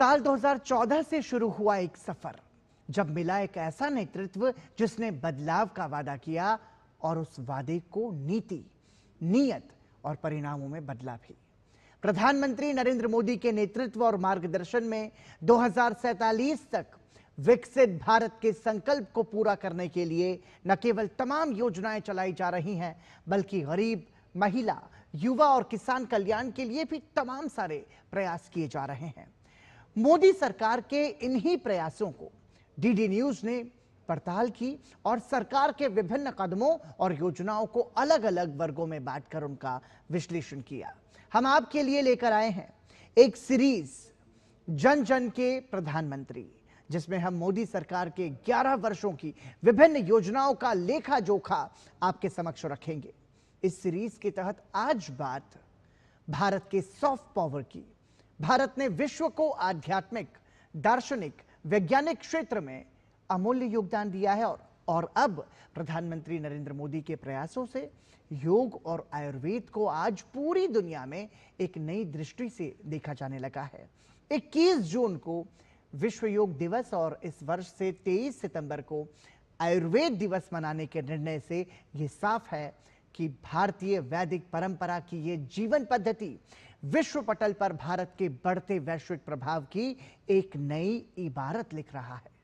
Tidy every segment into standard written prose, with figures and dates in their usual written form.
साल 2014 से शुरू हुआ एक सफर, जब मिला एक ऐसा नेतृत्व जिसने बदलाव का वादा किया और उस वादे को नीति, नीयत और परिणामों में बदला भी। प्रधानमंत्री नरेंद्र मोदी के नेतृत्व और मार्गदर्शन में 2047 तक विकसित भारत के संकल्प को पूरा करने के लिए न केवल तमाम योजनाएं चलाई जा रही हैं, बल्कि गरीब, महिला, युवा और किसान कल्याण के लिए भी तमाम सारे प्रयास किए जा रहे हैं। मोदी सरकार के इन्हीं प्रयासों को डीडी न्यूज ने पड़ताल की और सरकार के विभिन्न कदमों और योजनाओं को अलग अलग वर्गों में बांटकर उनका विश्लेषण किया। हम आपके लिए लेकर आए हैं एक सीरीज जन जन के प्रधानमंत्री, जिसमें हम मोदी सरकार के 11 वर्षों की विभिन्न योजनाओं का लेखा जोखा आपके समक्ष रखेंगे। इस सीरीज के तहत आज बात भारत के सॉफ्ट पावर की। भारत ने विश्व को आध्यात्मिक, दार्शनिक, वैज्ञानिक क्षेत्र में अमूल्य योगदान दिया है और अब प्रधानमंत्री नरेंद्र मोदी के प्रयासों से योग और आयुर्वेद को आज पूरी दुनिया में एक नई दृष्टि से देखा जाने लगा है। 21 जून को विश्व योग दिवस और इस वर्ष से 23 सितंबर को आयुर्वेद दिवस मनाने के निर्णय से यह साफ है कि भारतीय वैदिक परंपरा की ये जीवन पद्धति विश्व पटल पर भारत के बढ़ते वैश्विक प्रभाव की एक नई इबारत लिख रहा है।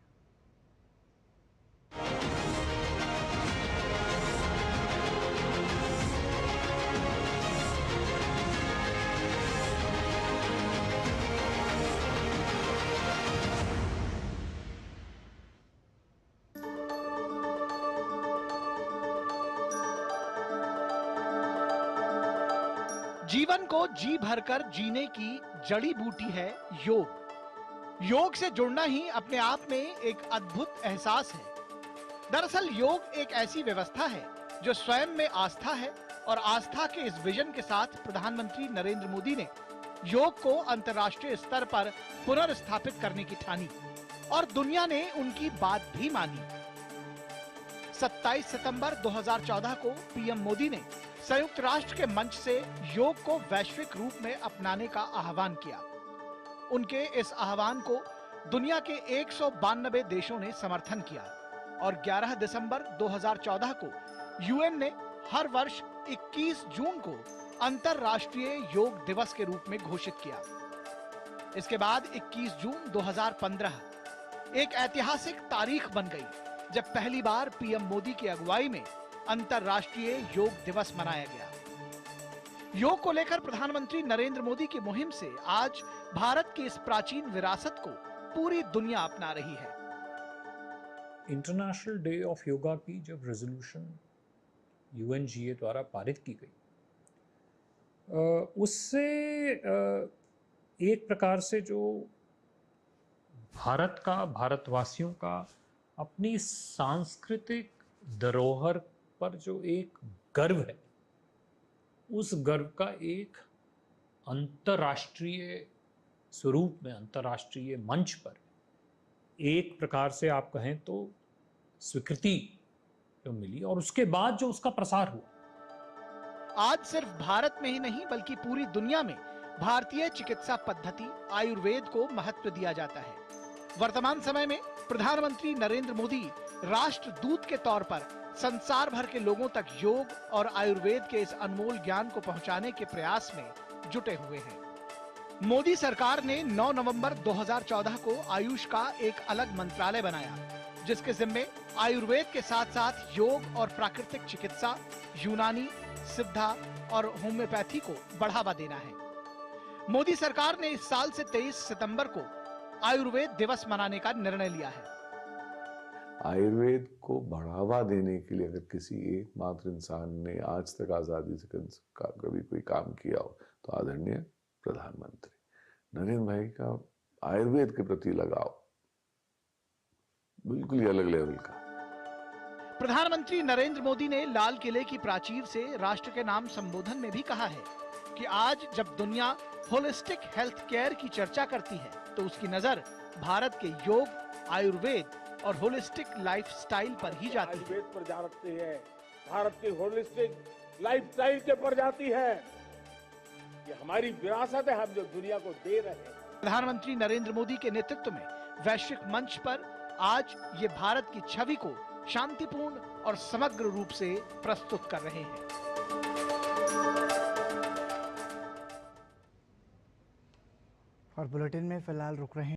जीवन को जी भरकर जीने की जड़ी बूटी है योग। योग से जुड़ना ही अपने आप में एक अद्भुत एहसास है। दरअसल योग एक ऐसी व्यवस्था है जो स्वयं में आस्था है और आस्था के इस विजन के साथ प्रधानमंत्री नरेंद्र मोदी ने योग को अंतर्राष्ट्रीय स्तर पर पुनर्स्थापित करने की ठानी और दुनिया ने उनकी बात भी मानी। 27 सितंबर 2014 को पीएम मोदी ने संयुक्त राष्ट्र के मंच से योग को वैश्विक रूप में अपनाने का आह्वान किया। उनके इस आह्वान को दुनिया के 192 देशों ने समर्थन किया और 11 दिसंबर 2014 को यूएन ने हर वर्ष 21 जून को अंतर्राष्ट्रीय योग दिवस के रूप में घोषित किया। इसके बाद 21 जून 2015 एक ऐतिहासिक तारीख बन गई, जब पहली बार पीएम मोदी की अगुवाई में अंतर्राष्ट्रीय योग दिवस मनाया गया। योग को लेकर प्रधानमंत्री नरेंद्र मोदी की मुहिम से आज भारत की इस प्राचीन विरासत को पूरी दुनिया अपना रही है। इंटरनेशनल डे ऑफ योगा की जब रेजोल्यूशन यूएनजीए द्वारा पारित की गई, उससे एक प्रकार से जो भारत का, भारतवासियों का अपनी सांस्कृतिक धरोहर पर जो एक गर्व है, उस गर्व का एक अंतर्राष्ट्रीय स्वरूप में, अंतर्राष्ट्रीय मंच पर एक प्रकार से आप कहें तो स्वीकृति जो मिली और उसके बाद जो उसका प्रसार हुआ। आज सिर्फ भारत में ही नहीं बल्कि पूरी दुनिया में भारतीय चिकित्सा पद्धति आयुर्वेद को महत्व दिया जाता है। वर्तमान समय में प्रधानमंत्री नरेंद्र मोदी राष्ट्रदूत के तौर पर संसार भर के लोगों तक योग और आयुर्वेद के इस अनमोल ज्ञान को पहुंचाने के प्रयास में जुटे हुए हैं। मोदी सरकार ने 9 नवंबर 2014 को आयुष का एक अलग मंत्रालय बनाया, जिसके जिम्मे आयुर्वेद के साथ साथ योग और प्राकृतिक चिकित्सा, यूनानी, सिद्धा और होम्योपैथी को बढ़ावा देना है। मोदी सरकार ने इस साल से 23 सितंबर को आयुर्वेद दिवस मनाने का निर्णय लिया है। आयुर्वेद को बढ़ावा देने के लिए अगर किसी एकमात्र इंसान ने आज तक आजादी से कभी कोई काम किया हो तो आदरणीय प्रधानमंत्री नरेंद्र भाई का आयुर्वेद के प्रति लगाव बिल्कुल ही अलग लेवल का। प्रधानमंत्री नरेंद्र मोदी ने लाल किले की प्राचीर से राष्ट्र के नाम संबोधन में भी कहा है कि आज जब दुनिया होलिस्टिक हेल्थ केयर की चर्चा करती है तो उसकी नजर भारत के योग, आयुर्वेद और होलिस्टिक लाइफस्टाइल पर ही जाती है। आयुर्वेद पर जाती है, भारत की होलिस्टिक लाइफस्टाइल के पर जाती है। ये हमारी विरासत है, हम जो दुनिया को दे रहे हैं। प्रधानमंत्री नरेंद्र मोदी के नेतृत्व में वैश्विक मंच पर आज ये भारत की छवि को शांतिपूर्ण और समग्र रूप से प्रस्तुत कर रहे हैं। और बुलेटिन में फिलहाल रुक रहे हैं।